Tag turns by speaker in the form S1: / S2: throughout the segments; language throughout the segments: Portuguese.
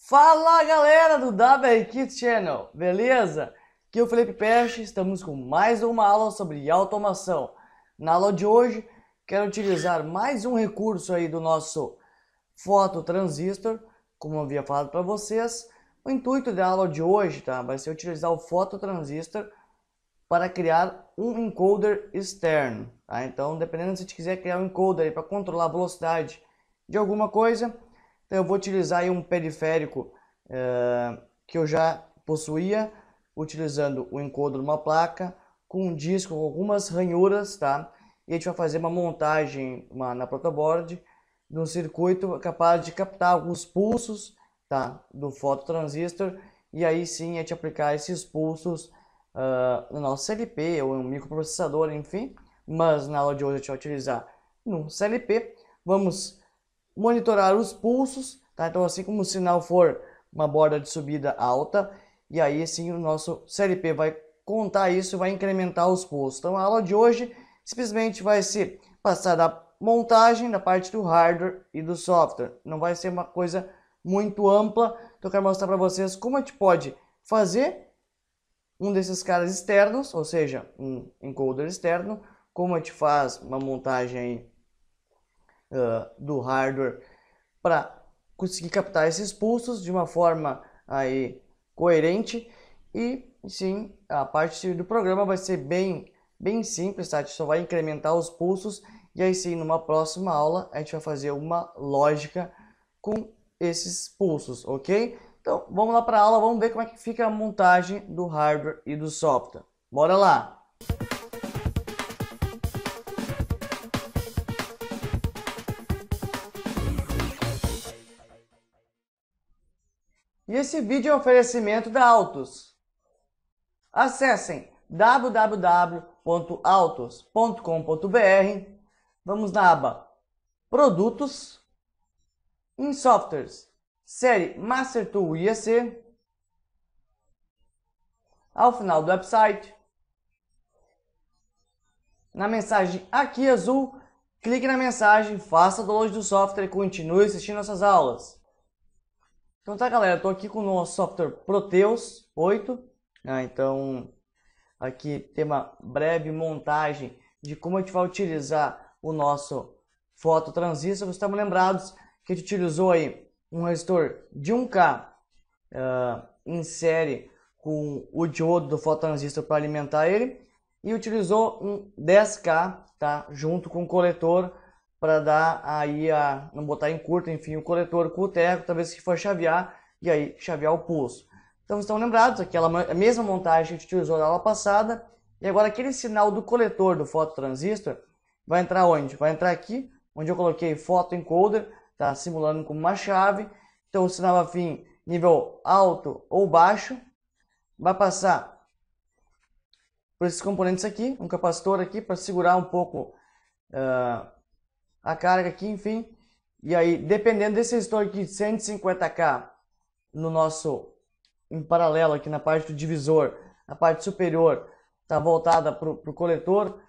S1: Fala galera do WR Kids Channel, beleza? Aqui é o Felipe Peste, estamos com mais uma aula sobre automação. Na aula de hoje, quero utilizar mais um recurso aí do nosso fototransistor, como eu havia falado para vocês. O intuito da aula de hoje, tá, vai ser utilizar o fototransistor para criar um encoder externo, tá? Então, dependendo se você quiser criar um encoder para controlar a velocidade de alguma coisa, então eu vou utilizar aí um periférico que eu já possuía, utilizando o encoder de uma placa com um disco com algumas ranhuras, tá? E a gente vai fazer uma montagem na protoboard de um circuito capaz de captar alguns pulsos, tá, do fototransistor, e aí sim a gente aplicar esses pulsos no nosso CLP ou no microprocessador, enfim. Mas na aula de hoje a gente vai utilizar no CLP. Vamos monitorar os pulsos, tá? Então assim como o sinal for uma borda de subida alta, e aí sim o nosso CLP vai contar isso, vai incrementar os pulsos. Então a aula de hoje simplesmente vai ser passar da montagem da parte do hardware e do software. Não vai ser uma coisa muito ampla, então eu quero mostrar para vocês como a gente pode fazer um desses caras externos, ou seja, um encoder externo, como a gente faz uma montagem aí, do hardware para conseguir captar esses pulsos de uma forma aí coerente. E sim, a parte do programa vai ser bem simples, tá? A gente só vai incrementar os pulsos e aí sim, numa próxima aula a gente vai fazer uma lógica com esses pulsos, ok? Então vamos lá para a aula, vamos ver como é que fica a montagem do hardware e do software. Bora lá! E esse vídeo é um oferecimento da Altus. Acessem www.altus.com.br, vamos na aba Produtos, em Softwares, série Master Tool IEC. Ao final do website, na mensagem aqui azul, clique na mensagem, faça o download do software e continue assistindo nossas aulas. Então tá galera, estou aqui com o nosso software Proteus 8, né? Então aqui tem uma breve montagem de como a gente vai utilizar o nosso fototransistor. Vocês estão lembrados que a gente utilizou aí um resistor de 1K em série com o diodo do fototransistor para alimentar ele, e utilizou um 10K, tá, junto com o coletor para dar aí não botar em curto, enfim, o coletor com o teco, talvez que for chavear, e aí chavear o pulso. Então estão lembrados, aquela mesma montagem que a gente utilizou na aula passada, e agora aquele sinal do coletor do fototransistor vai entrar onde? Vai entrar aqui, onde eu coloquei fotoencoder, tá, simulando como uma chave. Então o sinal vai vir nível alto ou baixo, vai passar por esses componentes aqui, um capacitor aqui para segurar um pouco a carga aqui, enfim. E aí, dependendo desse resistor aqui de 150K no nosso, em paralelo aqui na parte do divisor, a parte superior está voltada para o coletor.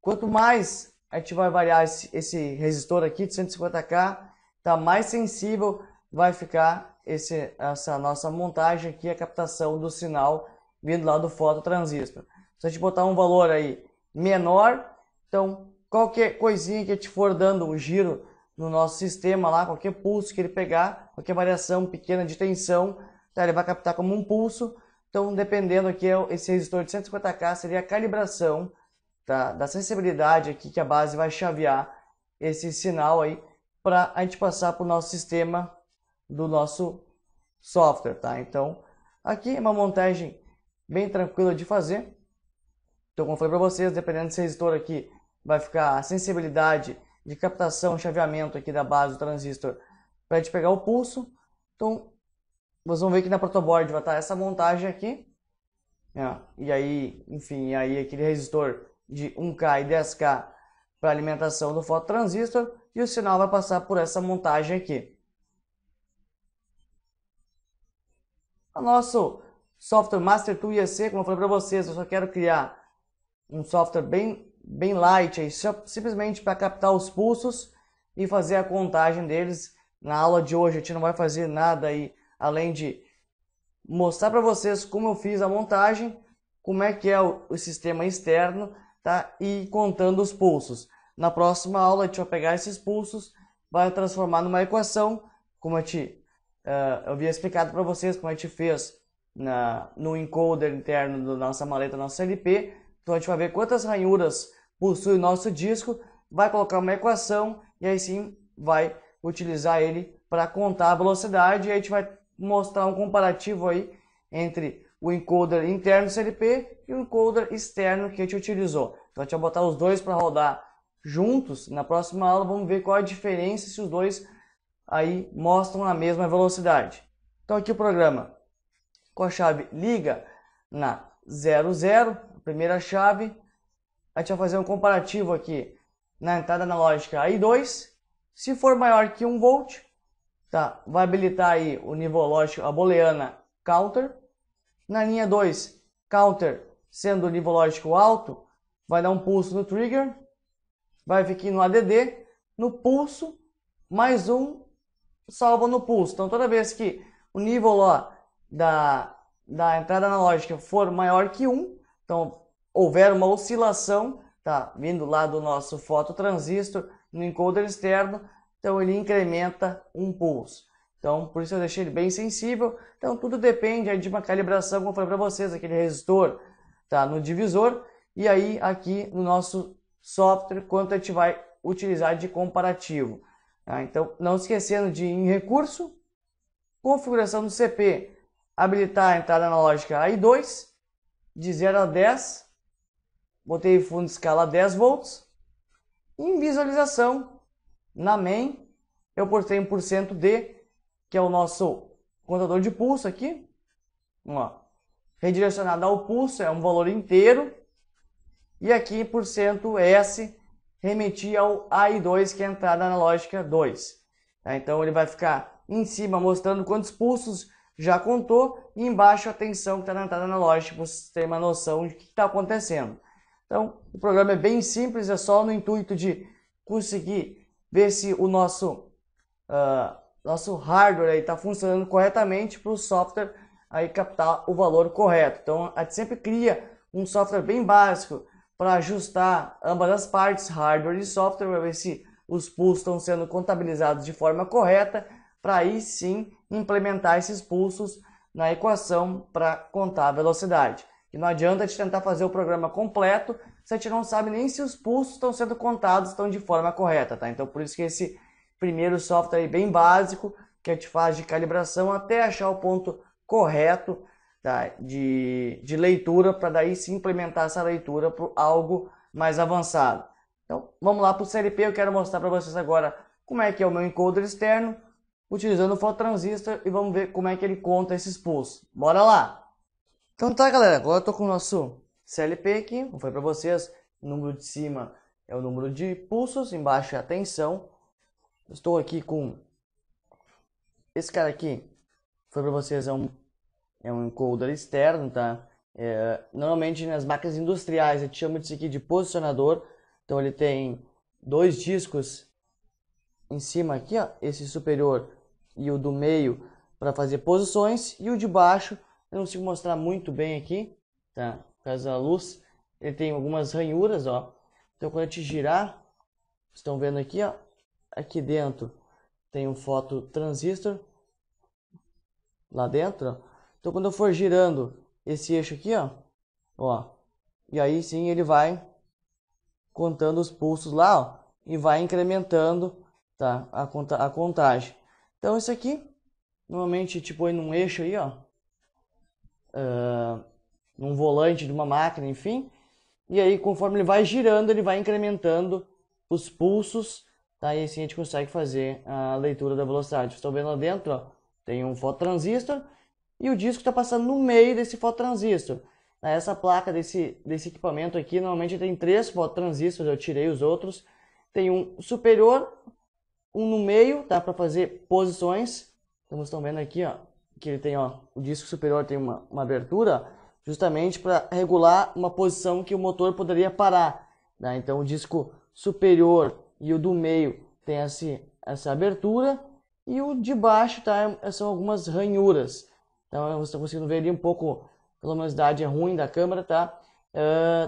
S1: Quanto mais a gente vai variar esse resistor aqui de 150K, tá mais sensível vai ficar essa nossa montagem aqui, a captação do sinal vindo lá do fototransistor. Se a gente botar um valor aí menor, então qualquer coisinha que a gente for dando o giro no nosso sistema lá, qualquer pulso que ele pegar, qualquer variação pequena de tensão, tá, ele vai captar como um pulso. Então, dependendo aqui, esse resistor de 150K seria a calibração, tá, da sensibilidade aqui que a base vai chavear esse sinal aí para a gente passar para o nosso sistema do nosso software, tá? Então, aqui é uma montagem bem tranquila de fazer. Então, como eu falei para vocês, dependendo desse resistor aqui, vai ficar a sensibilidade de captação, chaveamento aqui da base do transistor para a gente pegar o pulso. Então, vocês vão ver que na protoboard vai estar essa montagem aqui, né? E aí, enfim, aí aquele resistor de 1K e 10K para alimentação do fototransistor, e o sinal vai passar por essa montagem aqui. O nosso software Master Tool IEC, como eu falei para vocês, eu só quero criar um software bem light, aí, simplesmente para captar os pulsos e fazer a contagem deles. Na aula de hoje a gente não vai fazer nada aí além de mostrar para vocês como eu fiz a montagem, como é que é o sistema externo, tá? E contando os pulsos. Na próxima aula a gente vai pegar esses pulsos, vai transformar numa equação, como eu havia explicado para vocês, como a gente fez no encoder interno da nossa maleta, nosso CLP. Então a gente vai ver quantas ranhuras possui o nosso disco, vai colocar uma equação e aí sim vai utilizar ele para contar a velocidade, e a gente vai mostrar um comparativo aí entre o encoder interno do CLP e o encoder externo que a gente utilizou. Então a gente vai botar os dois para rodar juntos. Na próxima aula vamos ver qual a diferença se os dois aí mostram a mesma velocidade. Então aqui o programa com a chave liga na 00, a primeira chave. A gente vai fazer um comparativo aqui na entrada analógica I2. Se for maior que 1 volt, tá, vai habilitar aí o nível lógico, a booleana counter. Na linha 2, counter sendo o nível lógico alto, vai dar um pulso no trigger, vai vir aqui no ADD, no pulso, mais um, salva no pulso. Então toda vez que o nível lá da entrada analógica for maior que 1, então houver uma oscilação, tá, vindo lá do nosso fototransistor no encoder externo, então ele incrementa um pulso. Então, por isso eu deixei ele bem sensível. Então, tudo depende aí de uma calibração, como eu falei para vocês, aquele resistor tá no divisor, e aí aqui no nosso software, quanto a gente vai utilizar de comparativo. Tá? Então, não esquecendo de ir em recurso, configuração do CP, habilitar a entrada analógica I2, de 0 a 10, botei fundo de escala 10 volts, em visualização, na main, eu portei 1% D, que é o nosso contador de pulso aqui, ó, redirecionado ao pulso, é um valor inteiro, e aqui % S remeti ao AI2, que é a entrada analógica 2. Tá? Então ele vai ficar em cima mostrando quantos pulsos já contou, e embaixo a tensão que está na entrada analógica, para você ter uma noção de o que está acontecendo. Então o programa é bem simples, é só no intuito de conseguir ver se o nosso hardware está funcionando corretamente para o software aí captar o valor correto. Então a gente sempre cria um software bem básico para ajustar ambas as partes, hardware e software, para ver se os pulsos estão sendo contabilizados de forma correta, para aí sim implementar esses pulsos na equação para contar a velocidade. E não adianta a gente tentar fazer o programa completo se a gente não sabe nem se os pulsos estão sendo contados, estão de forma correta, tá? Então por isso que esse primeiro software aí bem básico, que a gente faz de calibração até achar o ponto correto, tá, de leitura, para daí se implementar essa leitura para algo mais avançado. Então vamos lá para o CLP, eu quero mostrar para vocês agora como é que é o meu encoder externo, utilizando o fototransistor, e vamos ver como é que ele conta esses pulsos. Bora lá! Então tá, galera, agora eu estou com o nosso CLP aqui, como foi para vocês, o número de cima é o número de pulsos, embaixo é a tensão. Estou aqui com esse cara aqui, foi para vocês, é um encoder externo, tá? Normalmente nas máquinas industriais a gente chama disso aqui de posicionador. Então ele tem dois discos em cima aqui, ó, esse superior e o do meio para fazer posições, e o de baixo eu não consigo mostrar muito bem aqui, tá? Por causa da luz, ele tem algumas ranhuras, ó. Então quando a gente girar, estão vendo aqui, ó, aqui dentro tem um fototransistor lá dentro, ó. Então quando eu for girando esse eixo aqui, ó, e aí sim ele vai contando os pulsos lá, ó, e vai incrementando, tá, a contagem. Então isso aqui normalmente tipo põe num eixo aí, ó, num volante de uma máquina, enfim, e aí conforme ele vai girando, ele vai incrementando os pulsos, tá? E assim a gente consegue fazer a leitura da velocidade. Vocês estão vendo lá dentro, ó, tem um fototransistor e o disco está passando no meio desse fototransistor. Essa placa desse equipamento aqui normalmente tem 3 fototransistores, eu tirei os outros. Tem um superior, um no meio, tá, para fazer posições. Então vocês estão vendo aqui, ó, que ele tem, ó, o disco superior tem uma abertura justamente para regular uma posição que o motor poderia parar, tá? Então o disco superior e o do meio tem essa abertura, E o de baixo, tá, são algumas ranhuras. Então você está conseguindo ver ali um pouco, a luminosidade é ruim da câmera, tá?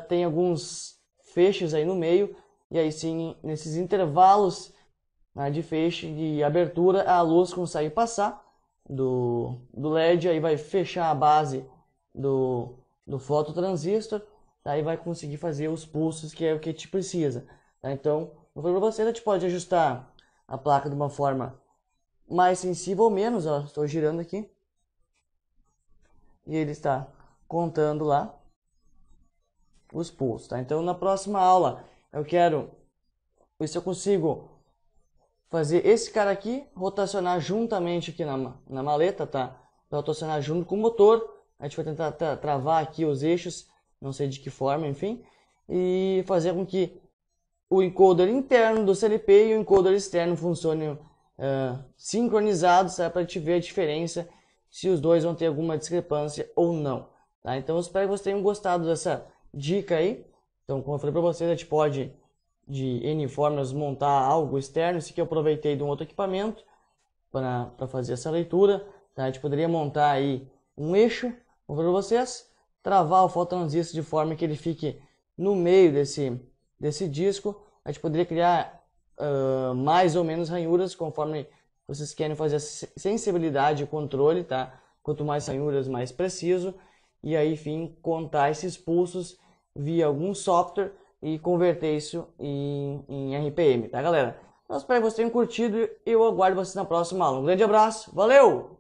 S1: Tem alguns feixes aí no meio, e aí sim, nesses intervalos, né, de feixe, de abertura, a luz consegue passar do LED, aí vai fechar a base do fototransistor, aí vai conseguir fazer os pulsos, que é o que a gente precisa. Tá? Então, eu falei para você, a gente pode ajustar a placa de uma forma mais sensível ou menos, ó, estou girando aqui, e ele está contando lá os pulsos, tá? Então, na próxima aula, eu quero ver se eu consigo fazer esse cara aqui rotacionar juntamente aqui na maleta, tá? Vai rotacionar junto com o motor. A gente vai tentar travar aqui os eixos, não sei de que forma, enfim, e fazer com que o encoder interno do CLP e o encoder externo funcionem sincronizados, tá? Para a gente ver a diferença, se os dois vão ter alguma discrepância ou não. Tá? Então eu espero que vocês tenham gostado dessa dica aí. Então, como eu falei para vocês, a gente pode de N formas montar algo externo. Esse aqui eu aproveitei de um outro equipamento para fazer essa leitura. Tá? A gente poderia montar aí um eixo, vou ver para vocês, travar o fototransistor de forma que ele fique no meio desse disco. A gente poderia criar mais ou menos ranhuras conforme vocês querem fazer a sensibilidade e controle, tá? Quanto mais ranhuras, mais preciso. E aí, enfim, contar esses pulsos via algum software e converter isso em RPM, tá, galera? Então, espero que vocês tenham curtido e eu aguardo vocês na próxima aula. Um grande abraço, valeu!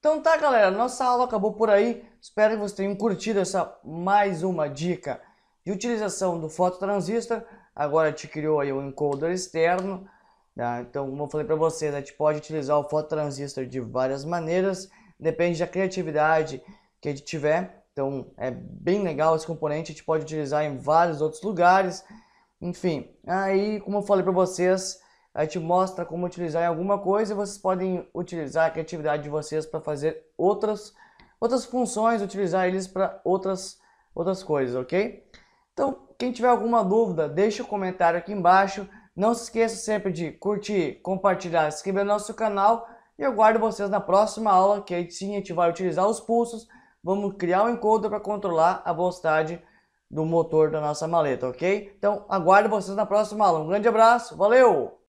S1: Então tá, galera, nossa aula acabou por aí. Espero que vocês tenham curtido essa mais uma dica de utilização do fototransistor. Agora a gente criou aí um encoder externo. Tá? Então, como eu falei para vocês, a gente pode utilizar o fototransistor de várias maneiras. Depende da criatividade que a gente tiver. Então, é bem legal esse componente. A gente pode utilizar em vários outros lugares. Enfim, aí, como eu falei para vocês, a gente mostra como utilizar em alguma coisa e vocês podem utilizar a criatividade de vocês para fazer outras funções, utilizar eles para outras coisas, ok? Então, quem tiver alguma dúvida, deixa o comentário aqui embaixo. Não se esqueça sempre de curtir, compartilhar, se inscrever no nosso canal. E eu aguardo vocês na próxima aula, que aí sim a gente vai utilizar os pulsos. Vamos criar um encoder para controlar a velocidade do motor da nossa maleta, ok? Então, aguardo vocês na próxima aula. Um grande abraço, valeu!